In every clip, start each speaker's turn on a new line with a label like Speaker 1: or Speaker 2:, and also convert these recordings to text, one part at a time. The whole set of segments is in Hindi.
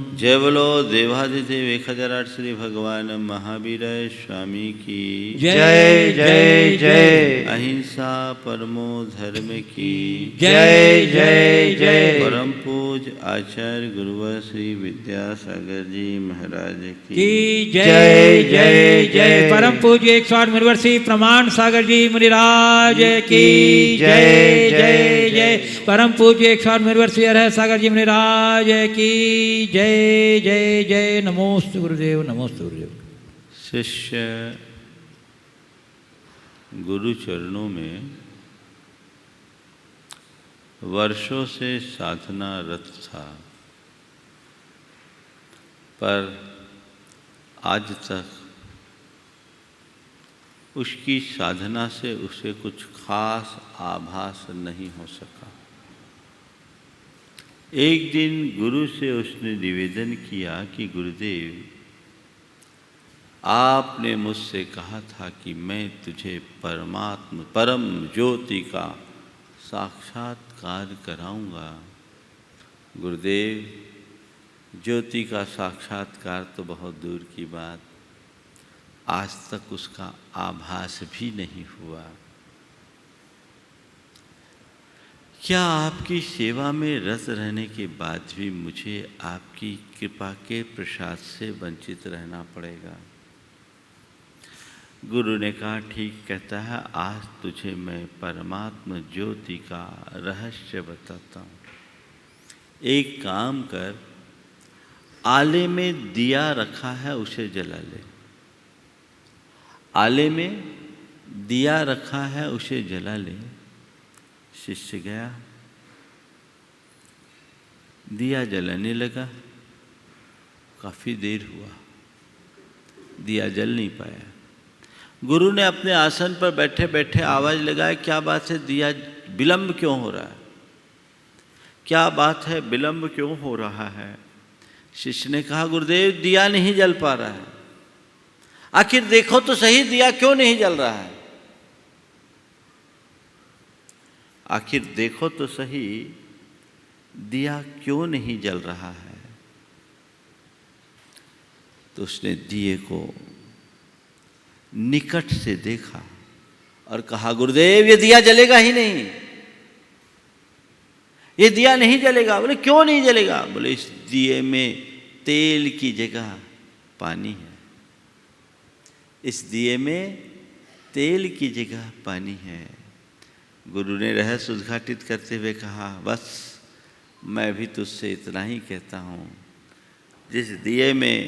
Speaker 1: जय बोलो देवादिदेव 1008 श्री भगवान महावीर स्वामी की
Speaker 2: जय जय जय।
Speaker 1: अहिंसा परमो धर्म की
Speaker 2: जय जय जय।
Speaker 1: परम पूज आचार्य गुरुवर श्री विद्यासागर जी महाराज
Speaker 2: की जय जय जय। परम पूज्य 108 मुनिवर श्री प्रमाण सागर जी मुनिराज की जय जय जय। परम पूज्य 108 मुनिवर श्री हर सागर जी मुनिराज की जय जय जय। नमोस्तु गुरुदेव, नमोस्तु गुरुदेव।
Speaker 1: शिष्य गुरु चरणों में वर्षों से साधना रत था, पर आज तक उसकी साधना से उसे कुछ खास आभास नहीं हो सका। एक दिन गुरु से उसने निवेदन किया कि गुरुदेव, आपने मुझसे कहा था कि मैं तुझे परमात्मा परम ज्योति का साक्षात्कार कराऊंगा। गुरुदेव, ज्योति का साक्षात्कार तो बहुत दूर की बात, आज तक उसका आभास भी नहीं हुआ। क्या आपकी सेवा में रत रहने के बाद भी मुझे आपकी कृपा के प्रसाद से वंचित रहना पड़ेगा? गुरु ने कहा, ठीक कहता है, आज तुझे मैं परमात्मा ज्योति का रहस्य बताता हूँ। एक काम कर, आले में दिया रखा है उसे जला ले। आले में दिया रखा है उसे जला ले। शिष्य गया, दिया जलाने लगा। काफ़ी देर हुआ, दिया जल नहीं पाया। गुरु ने अपने आसन पर बैठे बैठे आवाज़ लगाई, क्या बात है, दिया विलंब क्यों हो रहा है? क्या बात है, विलंब क्यों हो रहा है? शिष्य ने कहा, गुरुदेव, दिया नहीं जल पा रहा है। आखिर देखो तो सही, दिया क्यों नहीं जल रहा है? आखिर देखो तो सही, दिया क्यों नहीं जल रहा है? तो उसने दिए को निकट से देखा और कहा, गुरुदेव, ये दिया जलेगा ही नहीं, ये दिया नहीं जलेगा। बोले, क्यों नहीं जलेगा? बोले, इस दिए में तेल की जगह पानी है। इस दिए में तेल की जगह पानी है। गुरु ने रहस्य उद्घाटित करते हुए कहा, बस मैं भी तुझसे इतना ही कहता हूँ, जिस दिए में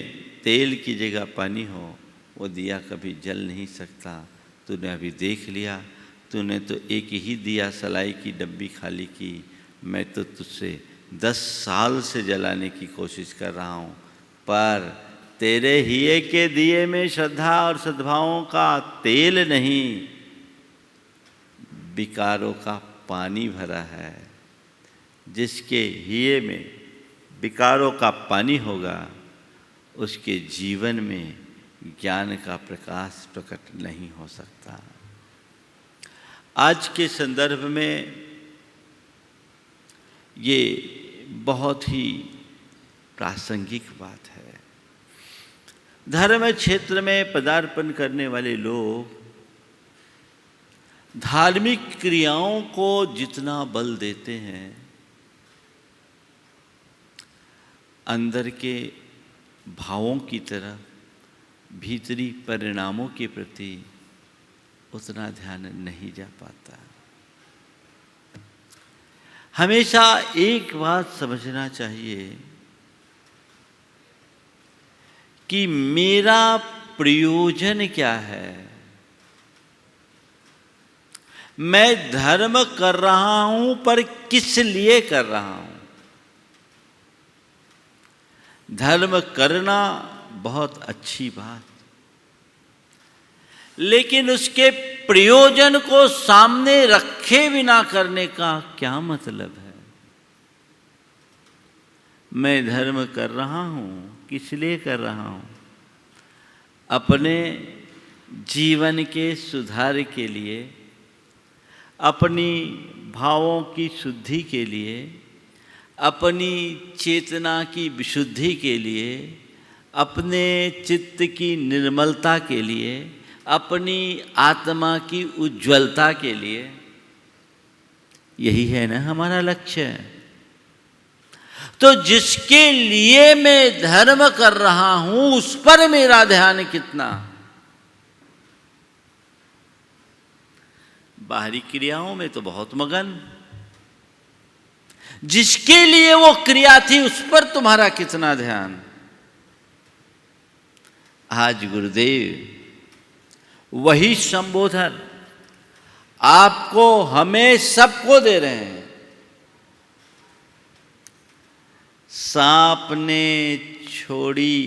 Speaker 1: तेल की जगह पानी हो वो दिया कभी जल नहीं सकता। तूने अभी देख लिया, तूने तो एक ही दिया सलाई की डब्बी खाली की, मैं तो तुझसे 10 साल से जलाने की कोशिश कर रहा हूँ, पर तेरे हिये के दिए में श्रद्धा और सद्भावों का तेल नहीं, विकारों का पानी भरा है। जिसके हिये में विकारों का पानी होगा, उसके जीवन में ज्ञान का प्रकाश प्रकट नहीं हो सकता। आज के संदर्भ में ये बहुत ही प्रासंगिक बात है। धर्म क्षेत्र में पदार्पण करने वाले लोग धार्मिक क्रियाओं को जितना बल देते हैं, अंदर के भावों की तरफ, भीतरी परिणामों के प्रति उतना ध्यान नहीं जा पाता। हमेशा एक बात समझना चाहिए कि मेरा प्रयोजन क्या है। मैं धर्म कर रहा हूं, पर किस लिए कर रहा हूं? धर्म करना बहुत अच्छी बात, लेकिन उसके प्रयोजन को सामने रखे बिना करने का क्या मतलब है? मैं धर्म कर रहा हूं, किस लिए कर रहा हूं? अपने जीवन के सुधार के लिए, अपनी भावों की शुद्धि के लिए, अपनी चेतना की विशुद्धि के लिए, अपने चित्त की निर्मलता के लिए, अपनी आत्मा की उज्ज्वलता के लिए। यही है ना हमारा लक्ष्य। तो जिसके लिए मैं धर्म कर रहा हूं उस पर मेरा ध्यान कितना। बाहरी क्रियाओं में तो बहुत मगन, जिसके लिए वो क्रिया थी उस पर तुम्हारा कितना ध्यान। आज गुरुदेव वही संबोधन आपको, हमें सबको दे रहे हैं। सांप ने छोड़ी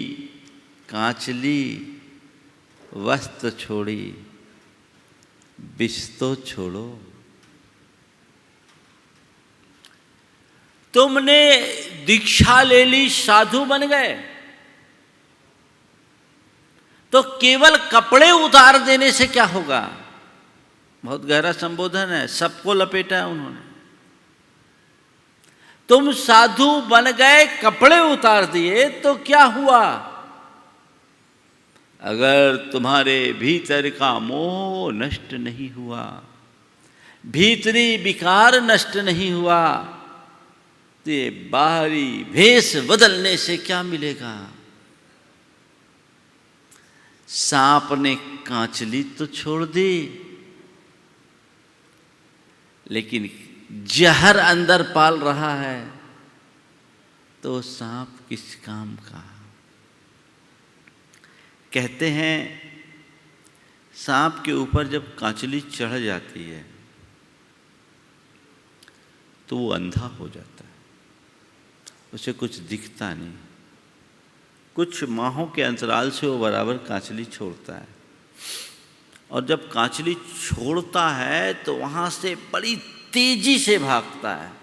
Speaker 1: कांचली, वस्त्र छोड़ी विष तो छोड़ो। तुमने दीक्षा ले ली, साधु बन गए, तो केवल कपड़े उतार देने से क्या होगा। बहुत गहरा संबोधन है, सबको लपेटा है उन्होंने। तुम साधु बन गए, कपड़े उतार दिए, तो क्या हुआ। अगर तुम्हारे भीतर का मोह नष्ट नहीं हुआ, भीतरी विकार नष्ट नहीं हुआ, तो ये बाहरी भेष बदलने से क्या मिलेगा। सांप ने कांचली तो छोड़ दी, लेकिन जहर अंदर पाल रहा है, तो सांप किस काम का। कहते हैं सांप के ऊपर जब कांचली चढ़ जाती है तो वो अंधा हो जाता है, उसे कुछ दिखता नहीं। कुछ माहों के अंतराल से वो बराबर कांचली छोड़ता है, और जब कांचली छोड़ता है तो वहां से बड़ी तेजी से भागता है।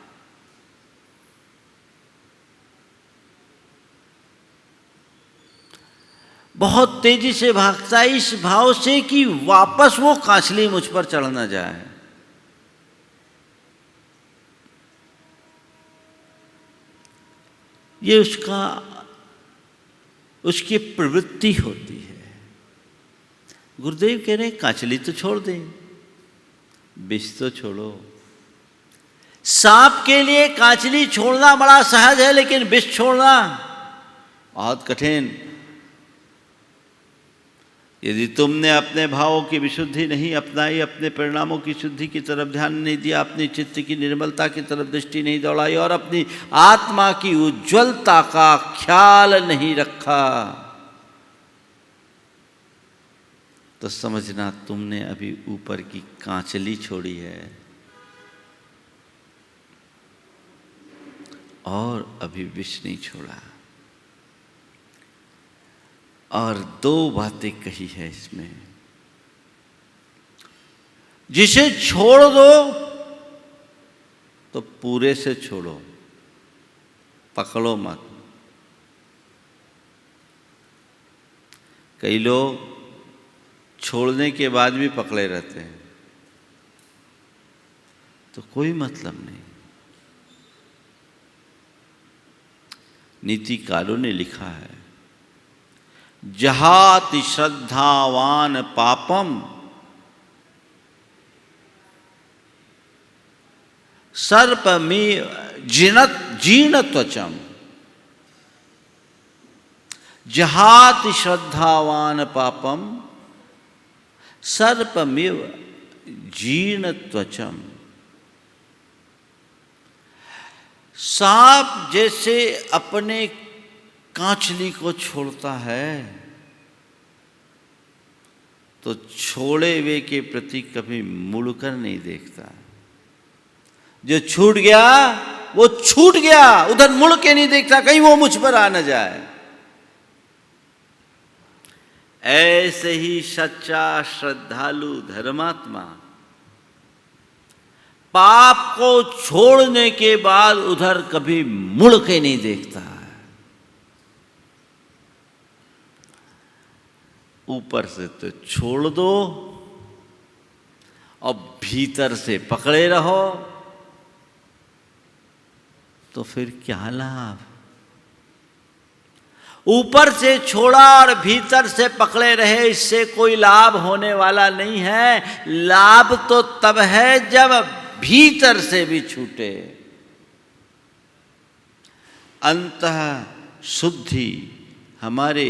Speaker 1: बहुत तेजी से भागता है, इस भाव से कि वापस वो कांचली मुझ पर चढ़ न जाए। ये उसकी प्रवृत्ति होती है। गुरुदेव कह रहे हैं कांचली तो छोड़ दें, विष तो छोड़ो। सांप के लिए कांचली छोड़ना बड़ा सहज है, लेकिन विष छोड़ना बहुत कठिन। यदि तुमने अपने भावों की विशुद्धि नहीं अपनाई, अपने परिणामों की शुद्धि की तरफ ध्यान नहीं दिया, अपनी चित्त की निर्मलता की तरफ दृष्टि नहीं दौड़ाई, और अपनी आत्मा की उज्ज्वलता का ख्याल नहीं रखा, तो समझना तुमने अभी ऊपर की कांचली छोड़ी है और अभी विष नहीं छोड़ा। और दो बातें कही है इसमें, जिसे छोड़ दो तो पूरे से छोड़ो, पकड़ो मत। कई लोग छोड़ने के बाद भी पकड़े रहते हैं, तो कोई मतलब नहीं। नीतिकारों ने लिखा है, जहाति श्रद्धावान पापम सर्पमेव जीर्ण त्वचम। जहाति श्रद्धावान पापम सर्पमेव जीर्ण त्वचम। सांप जैसे अपने कांचली को छोड़ता है, तो छोड़े हुए के प्रति कभी मुड़कर नहीं देखता। जो छूट गया वो छूट गया, उधर मुड़ के नहीं देखता कहीं वो मुझ पर आ न जाए। ऐसे ही सच्चा श्रद्धालु धर्मात्मा पाप को छोड़ने के बाद उधर कभी मुड़ के नहीं देखता। ऊपर से तो छोड़ दो और भीतर से पकड़े रहो, तो फिर क्या लाभ? ऊपर से छोड़ा और भीतर से पकड़े रहे, इससे कोई लाभ होने वाला नहीं है। लाभ तो तब है जब भीतर से भी छूटे। अंतः शुद्धि हमारे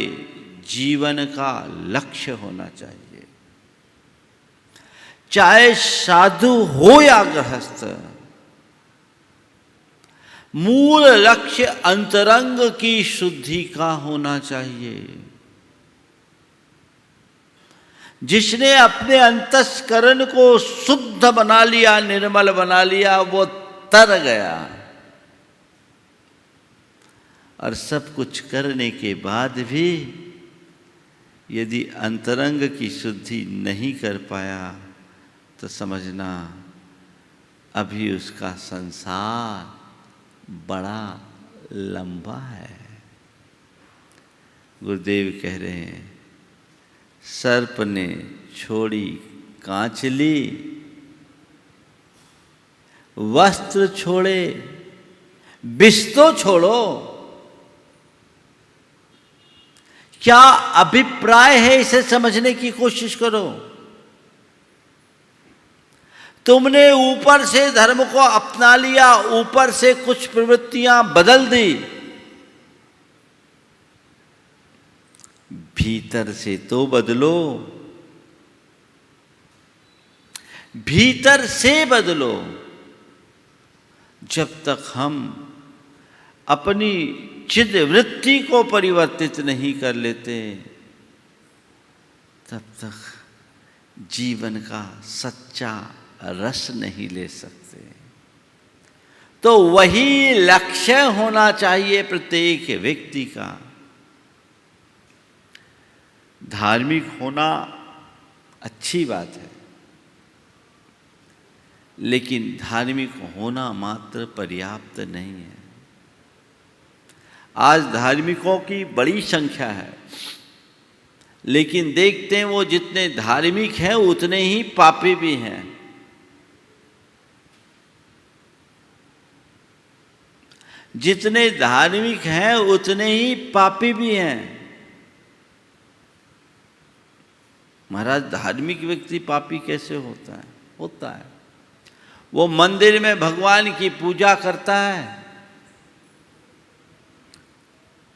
Speaker 1: जीवन का लक्ष्य होना चाहिए, चाहे साधु हो या गृहस्थ। मूल लक्ष्य अंतरंग की शुद्धि का होना चाहिए। जिसने अपने अंतस्करण को शुद्ध बना लिया, निर्मल बना लिया, वो तर गया। और सब कुछ करने के बाद भी यदि अंतरंग की शुद्धि नहीं कर पाया तो समझना अभी उसका संसार बड़ा लंबा है। गुरुदेव कह रहे हैं, सर्प ने छोड़ी कांचली, वस्त्र छोड़े विष तो छोड़ो। क्या अभिप्राय है, इसे समझने की कोशिश करो। तुमने ऊपर से धर्म को अपना लिया, ऊपर से कुछ प्रवृत्तियां बदल दी, भीतर से तो बदलो, भीतर से बदलो। जब तक हम अपनी चिद वृत्ति को परिवर्तित नहीं कर लेते, तब तक जीवन का सच्चा रस नहीं ले सकते। तो वही लक्ष्य होना चाहिए प्रत्येक व्यक्ति का। धार्मिक होना अच्छी बात है, लेकिन धार्मिक होना मात्र पर्याप्त नहीं है। आज धार्मिकों की बड़ी संख्या है, लेकिन देखते हैं वो जितने धार्मिक हैं उतने ही पापी भी हैं। जितने धार्मिक हैं उतने ही पापी भी हैं। महाराज, धार्मिक व्यक्ति पापी कैसे होता है? होता है, वो मंदिर में भगवान की पूजा करता है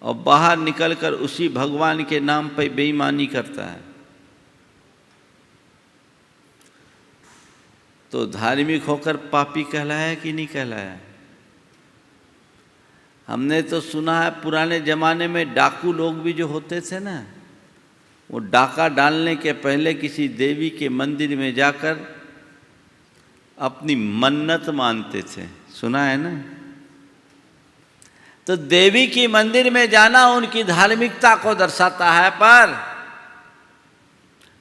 Speaker 1: और बाहर निकलकर उसी भगवान के नाम पर बेईमानी करता है। तो धार्मिक होकर पापी कहलाया कि नहीं कहलाया? हमने तो सुना है पुराने जमाने में डाकू लोग भी जो होते थे ना, वो डाका डालने के पहले किसी देवी के मंदिर में जाकर अपनी मन्नत मानते थे। सुना है ना? तो देवी की मंदिर में जाना उनकी धार्मिकता को दर्शाता है, पर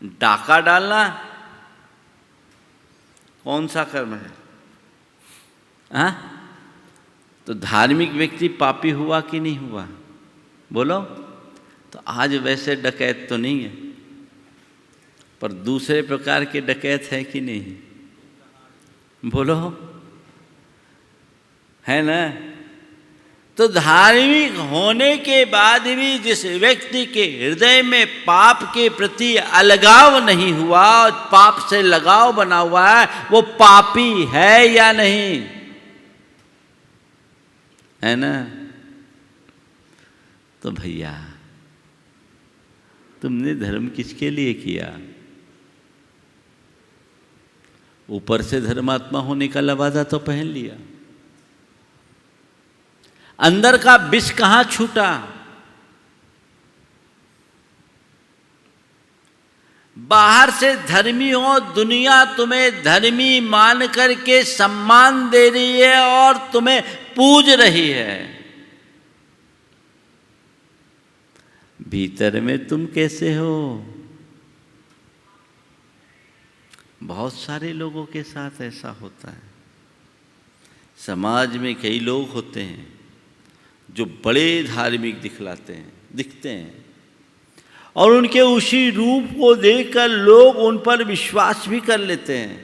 Speaker 1: डाका डालना कौन सा कर्म है? हाँ? तो धार्मिक व्यक्ति पापी हुआ कि नहीं हुआ? बोलो। तो आज वैसे डकैत तो नहीं है, पर दूसरे प्रकार के डकैत है कि नहीं? बोलो, है ना? तो धार्मिक होने के बाद भी जिस व्यक्ति के हृदय में पाप के प्रति अलगाव नहीं हुआ, पाप से लगाव बना हुआ है, वो पापी है या नहीं? है ना? तो भैया, तुमने धर्म किसके लिए किया? ऊपर से धर्मात्मा होने का लबादा तो पहन लिया, अंदर का विष कहां छूटा? बाहर से धर्मी हो, दुनिया तुम्हें धर्मी मान करके सम्मान दे रही है और तुम्हें पूज रही है, भीतर में तुम कैसे हो? बहुत सारे लोगों के साथ ऐसा होता है। समाज में कई लोग होते हैं जो बड़े धार्मिक दिखते हैं और उनके उसी रूप को देखकर लोग उन पर विश्वास भी कर लेते हैं।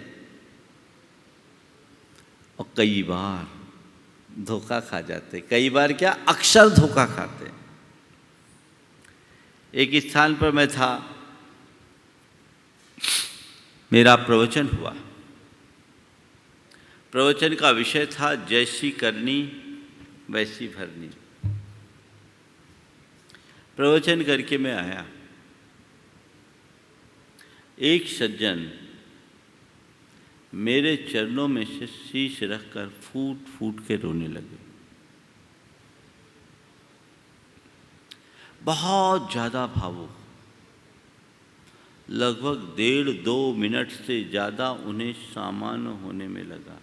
Speaker 1: और कई बार धोखा खा जाते, कई बार क्या अक्सर धोखा खाते। एक स्थान पर मैं था, मेरा प्रवचन हुआ। प्रवचन का विषय था जैसी करनी वैसी भरनी। प्रवचन करके मैं आया, एक सज्जन मेरे चरणों में से शीश रखकर फूट फूट के रोने लगे। बहुत ज़्यादा भावुक, लगभग 1.5-2 मिनट से ज़्यादा उन्हें सामान्य होने में लगा।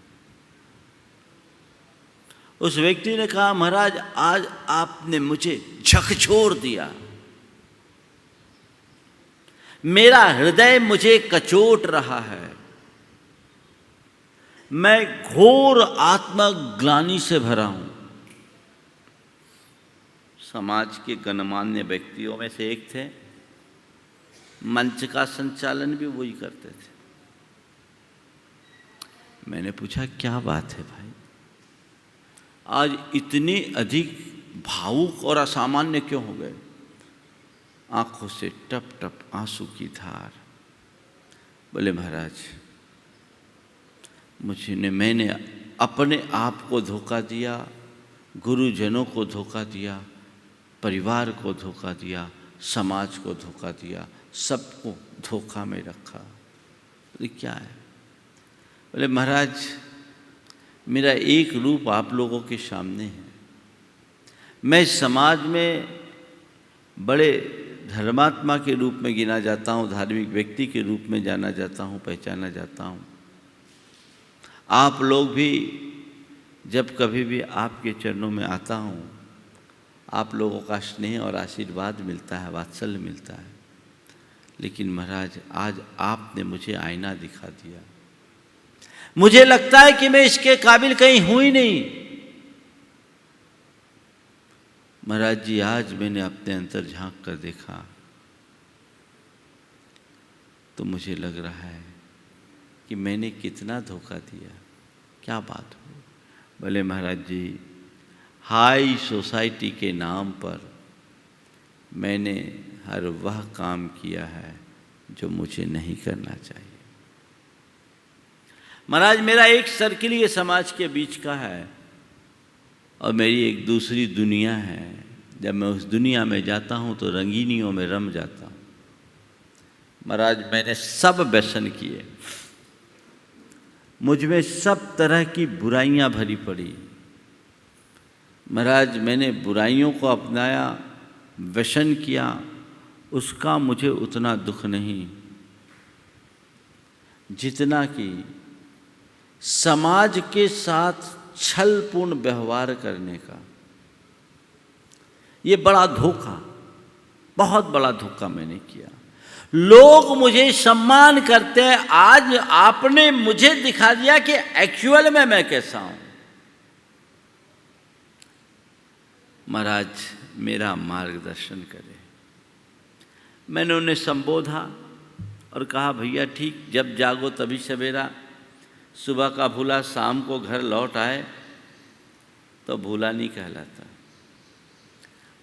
Speaker 1: उस व्यक्ति ने कहा, महाराज आज आपने मुझे झकझोर दिया, मेरा हृदय मुझे कचोट रहा है, मैं घोर आत्मग्लानि से भरा हूं। समाज के गणमान्य व्यक्तियों में से एक थे, मंच का संचालन भी वही करते थे। मैंने पूछा, क्या बात है भाई, आज इतनी अधिक भावुक और असामान्य क्यों हो गए? आंखों से टप टप आंसू की धार। बोले, महाराज मैंने अपने आप को धोखा दिया, गुरुजनों को धोखा दिया, परिवार को धोखा दिया, समाज को धोखा दिया, सबको धोखा में रखा। बोले, क्या है? बोले, महाराज मेरा एक रूप आप लोगों के सामने है। मैं समाज में बड़े धर्मात्मा के रूप में गिना जाता हूँ, धार्मिक व्यक्ति के रूप में जाना जाता हूँ, पहचाना जाता हूँ। आप लोग भी जब कभी भी आपके चरणों में आता हूँ, आप लोगों का स्नेह और आशीर्वाद मिलता है, वात्सल्य मिलता है। लेकिन महाराज आज आपने मुझे आईना दिखा दिया, मुझे लगता है कि मैं इसके काबिल कहीं हूँ ही नहीं। महाराज जी आज मैंने अपने अंतर झांक कर देखा तो मुझे लग रहा है कि मैंने कितना धोखा दिया। क्या बात हो? बोले, महाराज जी हाई सोसाइटी के नाम पर मैंने हर वह काम किया है जो मुझे नहीं करना चाहिए। महाराज मेरा एक सर्किल ये समाज के बीच का है और मेरी एक दूसरी दुनिया है। जब मैं उस दुनिया में जाता हूँ तो रंगीनियों में रम जाता हूँ। महाराज मैंने सब व्यसन किए, मुझ में सब तरह की बुराइयाँ भरी पड़ी। महाराज मैंने बुराइयों को अपनाया, व्यसन किया, उसका मुझे उतना दुख नहीं जितना कि समाज के साथ छलपूर्ण व्यवहार करने का। ये बड़ा धोखा, बहुत बड़ा धोखा मैंने किया। लोग मुझे सम्मान करते हैं, आज आपने मुझे दिखा दिया कि एक्चुअल में मैं कैसा हूं। महाराज मेरा मार्गदर्शन करें। मैंने उन्हें संबोधा और कहा, भैया ठीक, जब जागो तभी सवेरा, सुबह का भूला शाम को घर लौट आए तो भूला नहीं कहलाता।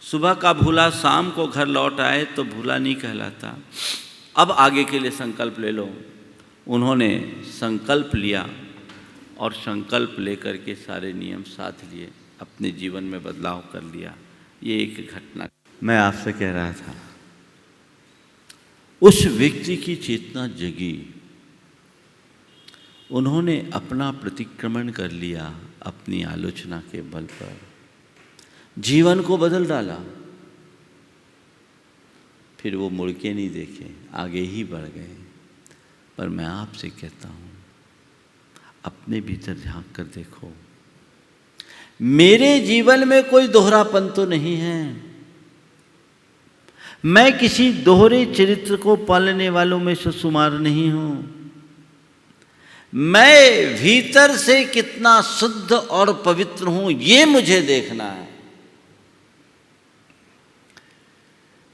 Speaker 1: सुबह का भूला शाम को घर लौट आए तो भूला नहीं कहलाता। अब आगे के लिए संकल्प ले लो। उन्होंने संकल्प लिया और संकल्प लेकर के सारे नियम साथ लिए, अपने जीवन में बदलाव कर लिया। ये एक घटना मैं आपसे कह रहा था। उस व्यक्ति की चेतना जगी, उन्होंने अपना प्रतिक्रमण कर लिया, अपनी आलोचना के बल पर जीवन को बदल डाला। फिर वो मुड़ के नहीं देखे, आगे ही बढ़ गए। पर मैं आपसे कहता हूँ, अपने भीतर झांक कर देखो। मेरे जीवन में कोई दोहरापन तो नहीं है। मैं किसी दोहरे चरित्र को पालने वालों में से शुमार नहीं हूं। मैं भीतर से कितना शुद्ध और पवित्र हूं, ये मुझे देखना है।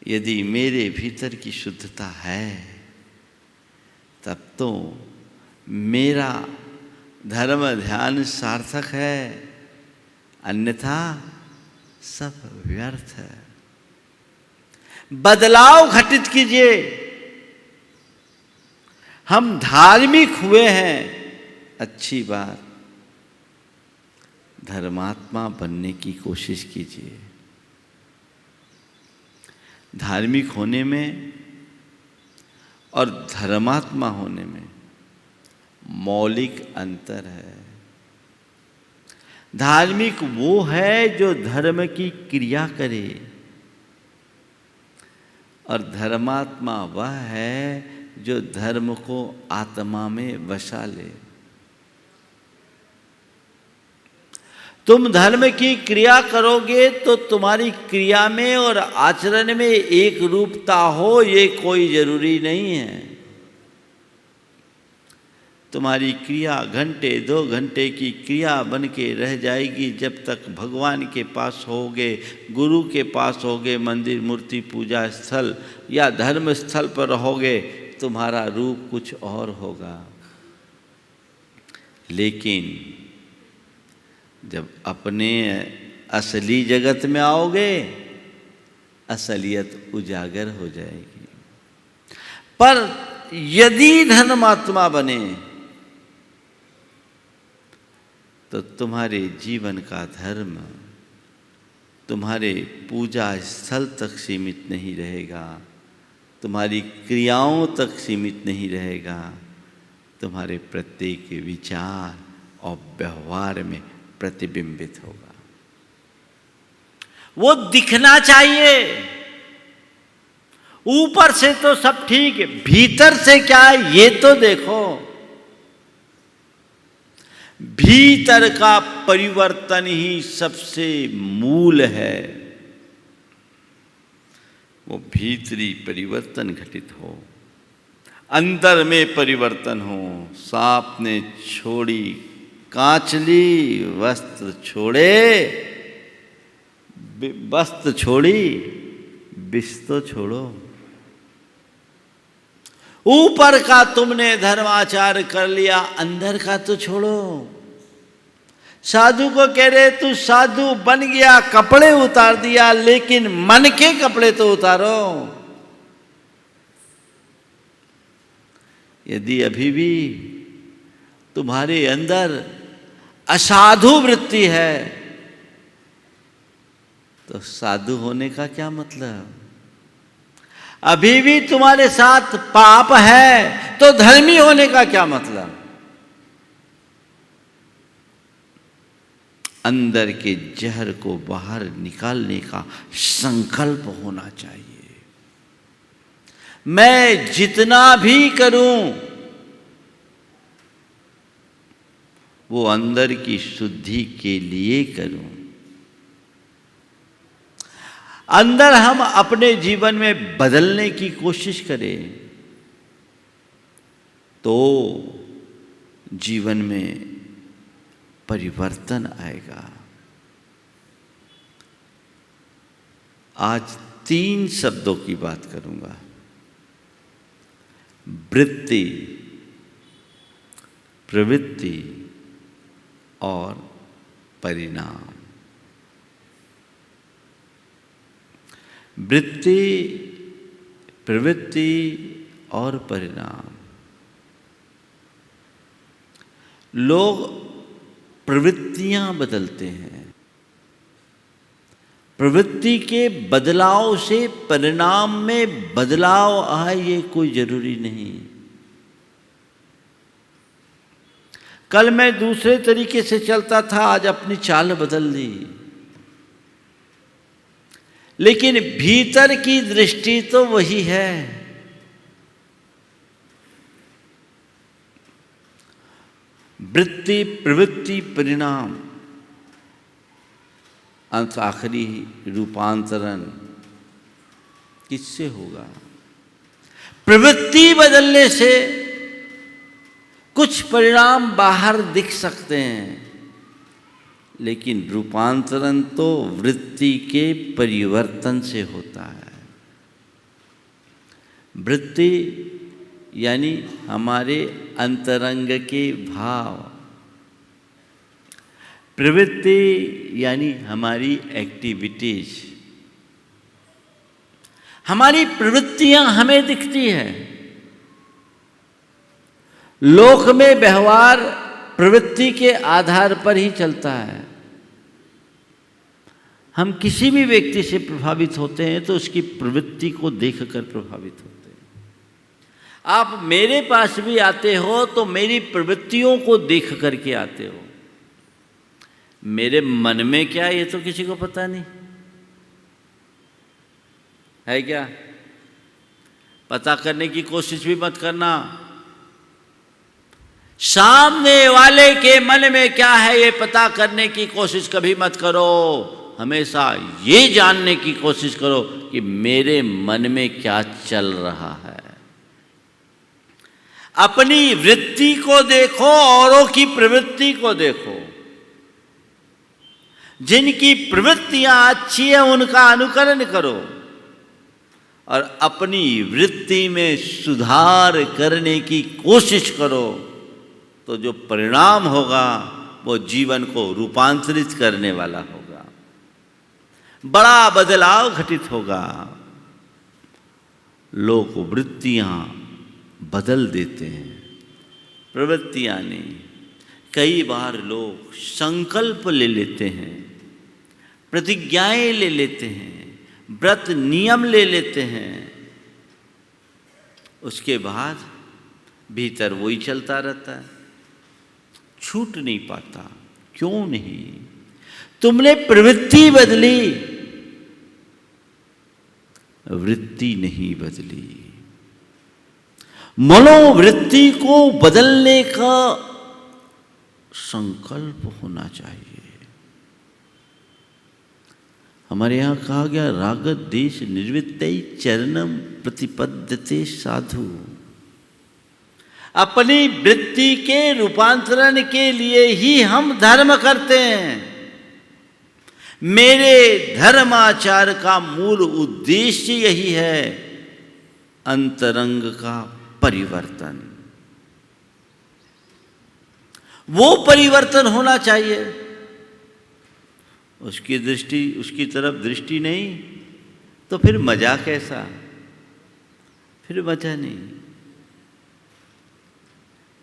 Speaker 1: यदि मेरे भीतर की शुद्धता है तब तो मेरा धर्म ध्यान सार्थक है। अन्यथा सब व्यर्थ है। बदलाव घटित कीजिए। हम धार्मिक हुए हैं, अच्छी बात, धर्मात्मा बनने की कोशिश कीजिए। धार्मिक होने में और धर्मात्मा होने में मौलिक अंतर है। धार्मिक वो है जो धर्म की क्रिया करे, और धर्मात्मा वह है जो धर्म को आत्मा में बसा ले। तुम धर्म की क्रिया करोगे तो तुम्हारी क्रिया में और आचरण में एक रूपता हो, ये कोई जरूरी नहीं है। तुम्हारी क्रिया घंटे 2 घंटे की क्रिया बन के रह जाएगी जब तक भगवान के पास होगे, गुरु के पास होगे, मंदिर मूर्ति पूजा स्थल या धर्म स्थल पर रहोगे, तुम्हारा रूप कुछ और होगा। लेकिन जब अपने असली जगत में आओगे, असलियत उजागर हो जाएगी। पर यदि धर्मात्मा बने तो तुम्हारे जीवन का धर्म तुम्हारे पूजा स्थल तक सीमित नहीं रहेगा, तुम्हारी क्रियाओं तक सीमित नहीं रहेगा, तुम्हारे प्रत्येक विचार और व्यवहार में प्रतिबिंबित होगा। वो दिखना चाहिए। ऊपर से तो सब ठीक है, भीतर से क्या है ये तो देखो। भीतर का परिवर्तन ही सबसे मूल है। वो भीतरी परिवर्तन घटित हो, अंदर में परिवर्तन हो। सांप ने छोड़ी कांच ली, वस्त्र छोड़े, वस्त्र छोड़ी विष तो छोड़ो। ऊपर का तुमने धर्माचार कर लिया, अंदर का तो छोड़ो। साधु को कह रहे तू साधु बन गया, कपड़े उतार दिया, लेकिन मन के कपड़े तो उतारो। यदि अभी भी तुम्हारे अंदर असाधु वृत्ति है तो साधु होने का क्या मतलब? अभी भी तुम्हारे साथ पाप है तो धर्मी होने का क्या मतलब? अंदर के जहर को बाहर निकालने का संकल्प होना चाहिए। मैं जितना भी करूं वो अंदर की शुद्धि के लिए करूं। अंदर हम अपने जीवन में बदलने की कोशिश करें तो जीवन में परिवर्तन आएगा। आज 3 शब्दों की बात करूंगा। वृत्ति, प्रवृत्ति और परिणाम। वृत्ति, प्रवृत्ति और परिणाम। लोग प्रवृत्तियां बदलते हैं। प्रवृत्ति के बदलाव से परिणाम में बदलाव आए ये कोई जरूरी नहीं। कल मैं दूसरे तरीके से चलता था, आज अपनी चाल बदल दी, लेकिन भीतर की दृष्टि तो वही है। वृत्ति, प्रवृत्ति, परिणाम, अंत आखिरी रूपांतरण किससे होगा? प्रवृत्ति बदलने से कुछ परिणाम बाहर दिख सकते हैं, लेकिन रूपांतरण तो वृत्ति के परिवर्तन से होता है। वृत्ति यानी हमारे अंतरंग के भाव, प्रवृत्ति यानी हमारी एक्टिविटीज, हमारी प्रवृत्तियां हमें दिखती है। लोक में व्यवहार प्रवृत्ति के आधार पर ही चलता है। हम किसी भी व्यक्ति से प्रभावित होते हैं तो उसकी प्रवृत्ति को देखकर प्रभावित होते हैं। आप मेरे पास भी आते हो तो मेरी प्रवृत्तियों को देख करके आते हो। मेरे मन में क्या है ये तो किसी को पता नहीं है। क्या पता करने की कोशिश भी मत करना। सामने वाले के मन में क्या है ये पता करने की कोशिश कभी मत करो। हमेशा ये जानने की कोशिश करो कि मेरे मन में क्या चल रहा है। अपनी वृत्ति को देखो, औरों की प्रवृत्ति को देखो। जिनकी प्रवृत्तियां अच्छी है उनका अनुकरण करो और अपनी वृत्ति में सुधार करने की कोशिश करो, तो जो परिणाम होगा वो जीवन को रूपांतरित करने वाला होगा। बड़ा बदलाव घटित होगा। लोग वृत्तियां बदल देते हैं, प्रवृत्तियां नहीं। कई बार लोग संकल्प ले लेते हैं, प्रतिज्ञाएं ले लेते हैं, व्रत नियम ले लेते हैं, उसके बाद भीतर वही चलता रहता है, छूट नहीं पाता। क्यों नहीं? तुमने प्रवृत्ति बदली, वृत्ति नहीं बदली। मनोवृत्ति को बदलने का संकल्प होना चाहिए। हमारे यहां कहा गया राग देश निर्वृत्तै चरणम प्रतिपद्यते साधु। अपनी वृत्ति के रूपांतरण के लिए ही हम धर्म करते हैं। मेरे धर्माचार का मूल उद्देश्य यही है, अंतरंग का परिवर्तन। वो परिवर्तन होना चाहिए। उसकी दृष्टि, उसकी तरफ दृष्टि नहीं तो फिर मजा कैसा? फिर मजा नहीं।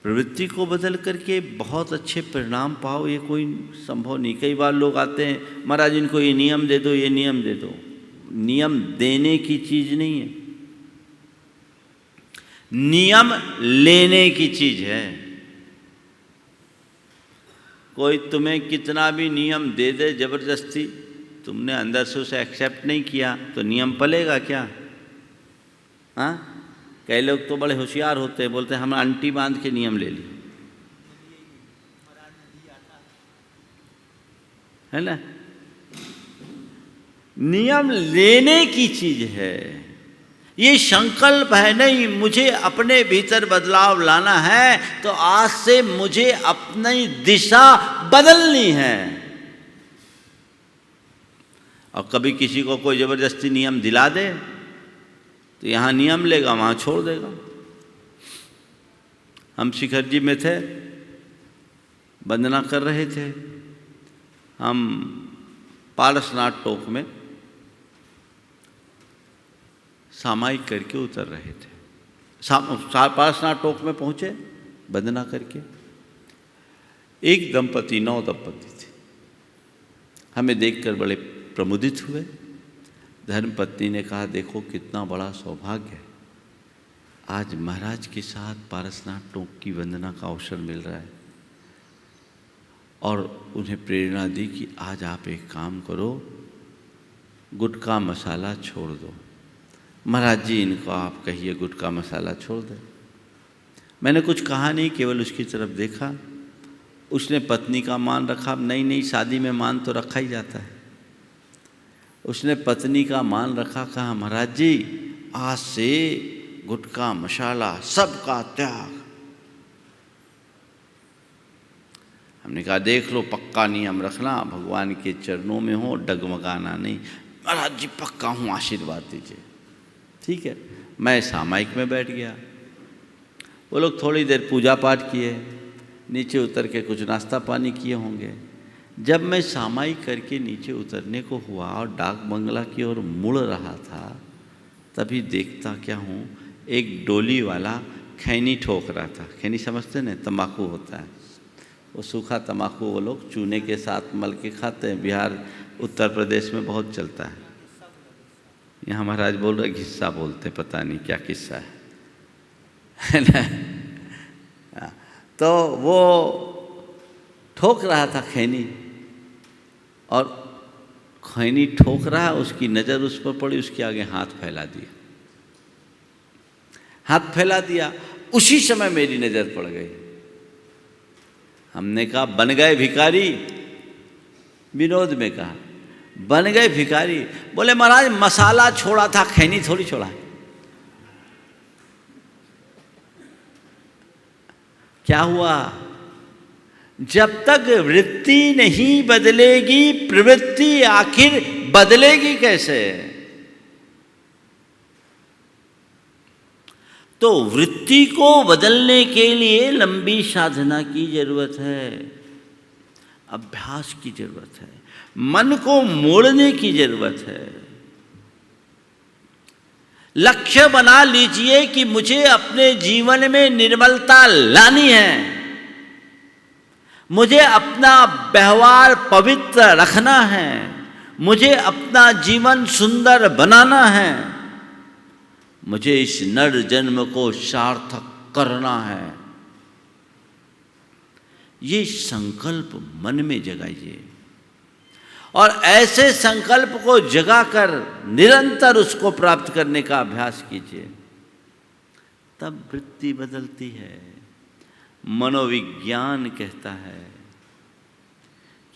Speaker 1: प्रवृत्ति को बदल करके बहुत अच्छे परिणाम पाओ ये कोई संभव नहीं। कई बार लोग आते हैं, महाराज इनको ये नियम दे दो, ये नियम दे दो। नियम देने की चीज नहीं है, नियम लेने की चीज है। कोई तुम्हें कितना भी नियम दे दे जबरदस्ती, तुमने अंदर से उसे एक्सेप्ट नहीं किया तो नियम पलेगा क्या? हाँ, कई लोग तो बड़े होशियार होते हैं, बोलते हैं हम अंटी बांध के नियम ले लिए, है ना? नियम लेने की चीज है। ये संकल्प है नहीं, मुझे अपने भीतर बदलाव लाना है तो आज से मुझे अपनी दिशा बदलनी है। और कभी किसी को कोई जबरदस्ती नियम दिला दे तो यहाँ नियम लेगा, वहाँ छोड़ देगा। हम शिखर जी में थे, वंदना कर रहे थे। हम पारसनाथ टोक में सामायिक करके उतर रहे थे। पारसनाथ टोक में पहुँचे वंदना करके। एक दंपति, 9 दंपति थे। हमें देखकर बड़े प्रमुदित हुए। धर्मपत्नी ने कहा, देखो कितना बड़ा सौभाग्य है, आज महाराज के साथ पारसनाथ टोक की वंदना का अवसर मिल रहा है। और उन्हें प्रेरणा दी कि आज आप एक काम करो, गुटखा मसाला छोड़ दो। महाराज जी इनको आप कहिए गुटखा मसाला छोड़ दे। मैंने कुछ कहा नहीं, केवल उसकी तरफ देखा। उसने पत्नी का मान रखा। नई नई शादी में मान तो रखा ही जाता है। उसने पत्नी का मान रखा, कहा महाराज जी आज से गुटखा मसाला सबका त्याग। हमने कहा देख लो, पक्का नियम रखना, भगवान के चरणों में हो, डगमगाना नहीं। महाराज जी पक्का हूँ, आशीर्वाद दीजिए। ठीक है, मैं सामायिक में बैठ गया। वो लोग थोड़ी देर पूजा पाठ किए, नीचे उतर के कुछ नाश्ता पानी किए होंगे। जब मैं सामाई करके नीचे उतरने को हुआ और डाक बंगला की ओर मुड़ रहा था, तभी देखता क्या हूँ, एक डोली वाला खैनी ठोक रहा था। खैनी समझते ना, तम्बाकू होता है, वो सूखा तम्बाकू वो लोग चूने के साथ मल के खाते हैं। बिहार उत्तर प्रदेश में बहुत चलता है। यहाँ महाराज बोल रहे घिस्सा बोलते, पता नहीं क्या किस्सा है ना। तो वो ठोक रहा था खैनी, और खैनी ठोक रहा, उसकी नज़र उस पर पड़ी, उसके आगे हाथ फैला दिया। हाथ फैला दिया, उसी समय मेरी नज़र पड़ गई। हमने कहा बन गए भिखारी, विनोद में कहा बन गए भिखारी। बोले महाराज मसाला छोड़ा था, खैनी थोड़ी छोड़ा। क्या हुआ? जब तक वृत्ति नहीं बदलेगी, प्रवृत्ति आखिर बदलेगी कैसे? तो वृत्ति को बदलने के लिए लंबी साधना की जरूरत है, अभ्यास की जरूरत है, मन को मोड़ने की जरूरत है। लक्ष्य बना लीजिए कि मुझे अपने जीवन में निर्मलता लानी है, मुझे अपना व्यवहार पवित्र रखना है, मुझे अपना जीवन सुंदर बनाना है, मुझे इस नर जन्म को सार्थक करना है। ये संकल्प मन में जगाइए, और ऐसे संकल्प को जगाकर निरंतर उसको प्राप्त करने का अभ्यास कीजिए, तब वृत्ति बदलती है। मनोविज्ञान कहता है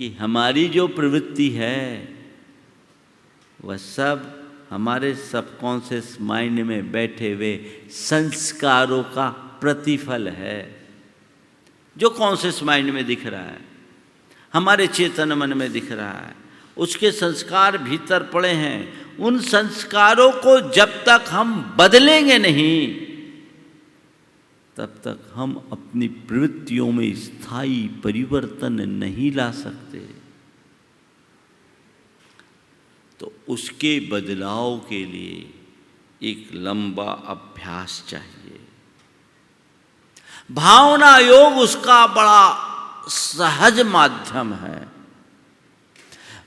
Speaker 1: कि हमारी जो प्रवृत्ति है वह सब हमारे सबकॉन्शियस माइंड में बैठे हुए संस्कारों का प्रतिफल है। जो कॉन्शियस माइंड में दिख रहा है, हमारे चेतन मन में दिख रहा है, उसके संस्कार भीतर पड़े हैं। उन संस्कारों को जब तक हम बदलेंगे नहीं, तब तक हम अपनी प्रवृत्तियों में स्थायी परिवर्तन नहीं ला सकते। तो उसके बदलाव के लिए एक लंबा अभ्यास चाहिए। भावना योग उसका बड़ा सहज माध्यम है।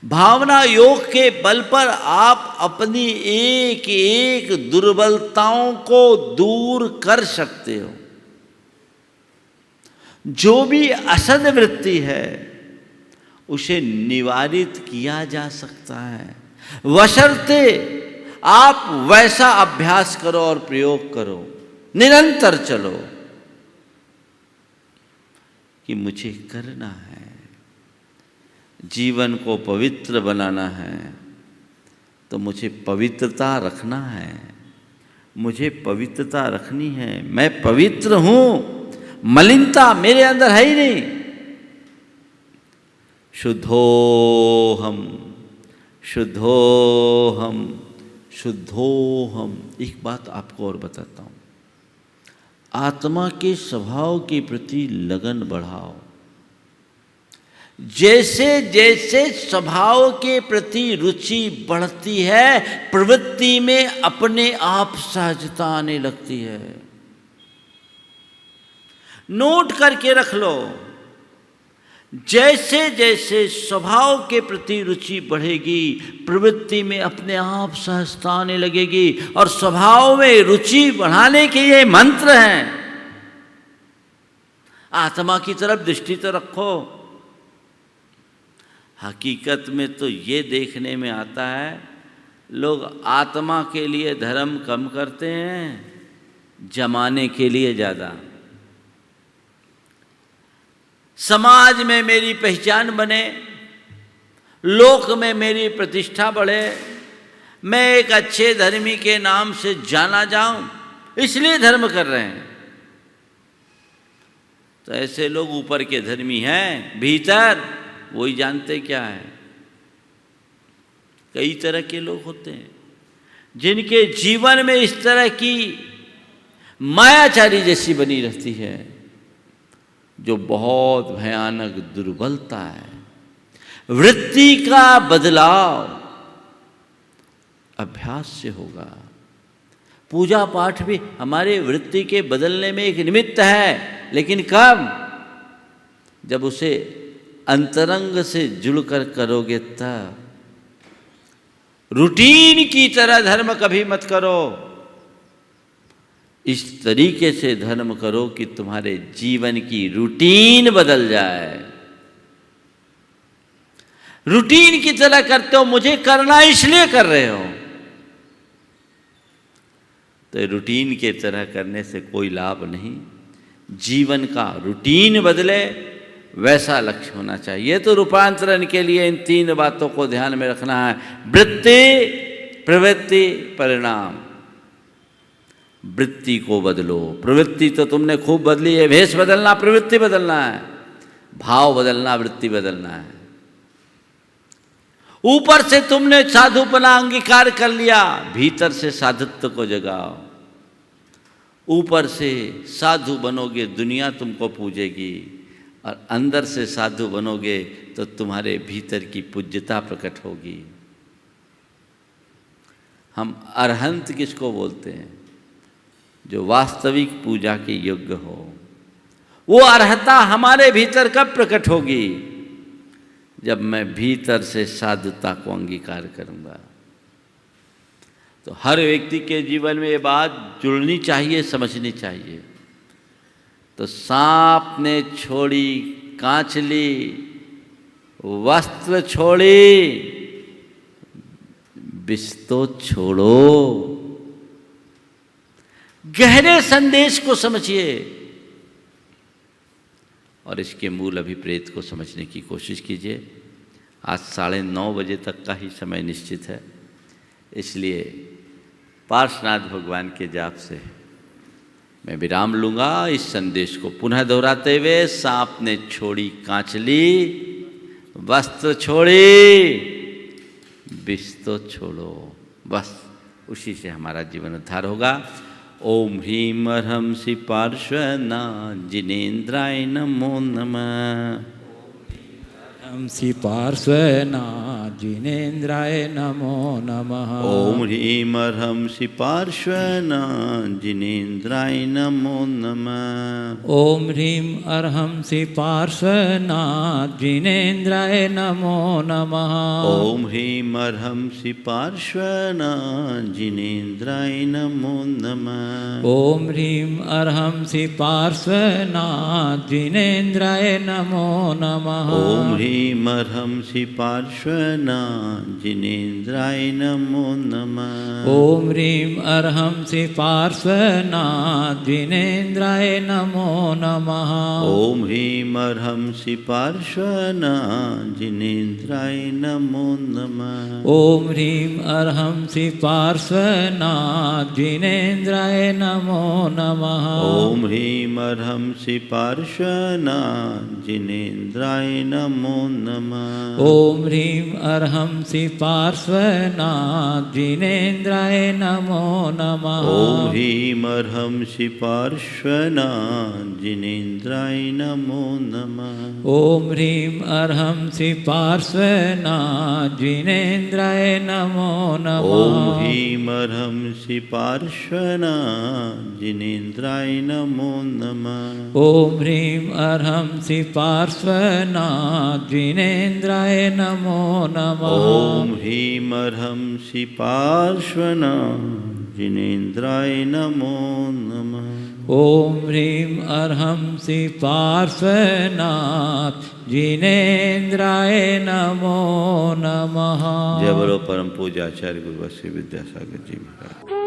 Speaker 1: भावना योग के बल पर आप अपनी एक एक दुर्बलताओं को दूर कर सकते हो। जो भी असद वृत्ति है उसे निवारित किया जा सकता है, बशर्ते आप वैसा अभ्यास करो और प्रयोग करो, निरंतर चलो कि मुझे करना है, जीवन को पवित्र बनाना है, तो मुझे पवित्रता रखना है, मुझे पवित्रता रखनी है। मैं पवित्र हूं, मलिनता मेरे अंदर है ही नहीं। शुद्धोहम शुद्धोहम शुद्धोहम। एक बात आपको और बताता हूं, आत्मा के स्वभाव के प्रति लगन बढ़ाओ। जैसे जैसे स्वभाव के प्रति रुचि बढ़ती है, प्रवृत्ति में अपने आप सहजता आने लगती है। नोट करके रख लो, जैसे जैसे स्वभाव के प्रति रुचि बढ़ेगी, प्रवृत्ति में अपने आप सहजता आने लगेगी। और स्वभाव में रुचि बढ़ाने के ये मंत्र हैं। आत्मा की तरफ दृष्टि तो रखो। हकीकत में तो ये देखने में आता है, लोग आत्मा के लिए धर्म कम करते हैं, जमाने के लिए ज़्यादा। समाज में मेरी पहचान बने, लोक में मेरी प्रतिष्ठा बढ़े, मैं एक अच्छे धर्मी के नाम से जाना जाऊं, इसलिए धर्म कर रहे हैं। तो ऐसे लोग ऊपर के धर्मी हैं, भीतर वही जानते क्या है। कई तरह के लोग होते हैं जिनके जीवन में इस तरह की मायाचारी जैसी बनी रहती है, जो बहुत भयानक दुर्बलता है। वृत्ति का बदलाव अभ्यास से होगा। पूजा पाठ भी हमारे वृत्ति के बदलने में एक निमित्त है, लेकिन कब? जब उसे अंतरंग से जुड़कर करोगे तब। रूटीन की तरह धर्म कभी मत करो। इस तरीके से धर्म करो कि तुम्हारे जीवन की रूटीन बदल जाए। रूटीन की तरह करते हो, मुझे करना इसलिए कर रहे हो, तो रूटीन के तरह करने से कोई लाभ नहीं। जीवन का रूटीन बदले, वैसा लक्ष्य होना चाहिए। तो रूपांतरण के लिए इन 3 बातों को ध्यान में रखना है। वृत्ति, प्रवृत्ति, परिणाम। वृत्ति को बदलो। प्रवृत्ति तो तुमने खूब बदली है, भेष बदलना प्रवृत्ति बदलना है, भाव बदलना वृत्ति बदलना है। ऊपर से तुमने साधुपना अंगीकार कर लिया, भीतर से साधुत्व को जगाओ। ऊपर से साधु बनोगे, दुनिया तुमको पूजेगी, और अंदर से साधु बनोगे तो तुम्हारे भीतर की पूज्यता प्रकट होगी। हम अरहंत किसको बोलते हैं? जो वास्तविक पूजा के योग्य हो। वो अर्हता हमारे भीतर कब प्रकट होगी? जब मैं भीतर से साधुता को अंगीकार करूंगा। तो हर व्यक्ति के जीवन में ये बात जुड़नी चाहिए, समझनी चाहिए। तो सांप ने छोड़ी कांचली, वस्त्र छोड़ी, विष तो छोड़ो। गहरे संदेश को समझिए और इसके मूल अभिप्रेत को समझने की कोशिश कीजिए। आज 9:30 बजे तक का ही समय निश्चित है, इसलिए पार्श्वनाथ भगवान के जाप से मैं विराम लूँगा। इस संदेश को पुनः दोहराते हुए, सांप ने छोड़ी कांचली, वस्त्र छोड़ी, विष तो छोड़ो। बस उसी से हमारा जीवन उद्धार होगा। ओम ह्रीम अर्हंसि पार्श्वनाथ जिनेन्द्राय नमो नमः।
Speaker 2: हंसि पार्श्वनाथ जिनेन्द्राय नमो नमः।
Speaker 1: ओम ह्रीम अर्हंसि पार्श्वनाथ जिनेन्द्राय नमो नमः।
Speaker 2: ओम ह्रीम अर्हंसि पार्श्वनाथ जिनेन्द्राय नमो नमः।
Speaker 1: ओम ह्रीम अर्हंसि पार्श्वनाथ जिनेन्द्राय नमो नमः।
Speaker 2: ओम ह्रीम अर्हंसि पार्श्वनाथ जिनेन्द्राय नमो नमः।
Speaker 1: ओम ह्रीम अर्हंसि पार्श्वनाथ जिनेन्द्राय नमो नमः।
Speaker 2: ओम ह्रीम अर्हंसि पार्श्वनाथ जिनेन्द्राय नमो नमः।
Speaker 1: ओम ह्रीम अर्हंसि पार्श्वनाथ जिनेन्द्राय नमो नमः।
Speaker 2: ओम ह्रीम अर्हंसि पार्श्वनाथ जिनेन्द्राय नमो नमः।
Speaker 1: ओम ह्रीम अर्हंसि पार्श्वनाथ जिनेन्द्राय नमो नमः।
Speaker 2: ओम ह्रीम अर्हंसि पार्श्वनाथ जिनेन्द्राय नमो नमः।
Speaker 1: ओम ह्रीम अर्हंसि पार्श्वनाथ जिनेन्द्राय नमो नमः।
Speaker 2: ओम ह्रीम अर्हंसि पार्श्वनाथ जिनेन्द्राय नमो नमः।
Speaker 1: ओम ह्रीम अर्हंसि पार्श्वनाथ जिनेन्द्राय नमो नमः।
Speaker 2: ओम ह्रीम अर्हंसि पार्श्वनाथ जिनेन्द्राय नमो नमः।
Speaker 1: ओम ह्रीम अर्हंसि पार्श्वनाथ जिनेन्द्राय नमो नमः।
Speaker 2: ओम ह्रीम अर्हंसि पार्श्वनाथ जिनेन्द्राय नमो नमः।
Speaker 1: जय बोलो परम पूज्य आचार्य गुरु श्री विद्यासागर जी महाराज।